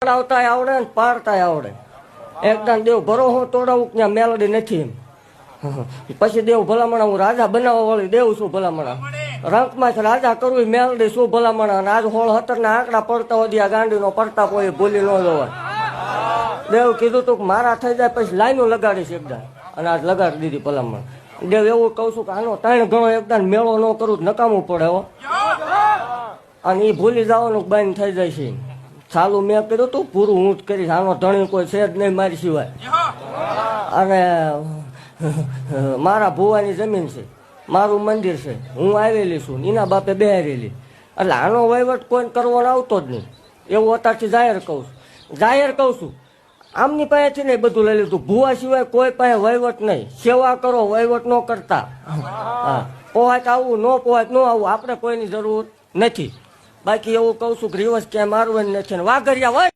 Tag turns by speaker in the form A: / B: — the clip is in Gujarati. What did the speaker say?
A: આવતા આવડે ને પાડતા આવડે. એકદમ દેવ ભરોસો તોડાવું ત્યાં મેલડી નથી એમ. પછી દેવ ભલામણા હું રાજા બનાવવા વાળી દેવ છું ભલામણા. રંકમાં રાજા કરવું મેલડી શું ભલામણા. અને આજ 16-17 ના આંકડા પડતા હોય આ ગાંડીનો પડતા કોઈ ભૂલી ન જવાય. દેવ કીધું તું મારા થઈ જાય પછી લાઈનો લગાડીશ એકદમ. અને આજ લગાડી દીધી ભલામણ. દેવ એવું કહું છું કે આનો 3 ગણો એકદમ મેળો ન કરું નકામું પડે હો. અને એ ભૂલી જવાનું બંધ થઈ જાય છે. ચાલુ મેં કર્યું તું પૂરું હું જ કરીશ. આનો ધણી કોઈ છે જ નહીં મારી સિવાય. અને મારા ભુવાની જમીન છે, મારું મંદિર છે, હું આવેલી છું, એના બાપે બેહારેલી. એટલે આનો વહીવટ કોઈ કરવાનો આવતો જ નહીં. એવું અત્યારથી જાહેર કહું છું. જાહેર કહું છું આમની પાસેથી નહીં બધું લઈ લીધું. ભુવા સિવાય કોઈ પાસે વહીવટ નહીં. સેવા કરો, વહીવટ ન કરતા. હા, પોહાય આવવું, ન પોહાય ન આવવું, આપણે કોઈની જરૂર નથી. બાકી એવું કહું છું કે રિવર્સ ક્યાંય મારવાની નથી. વાઘરિયા હોય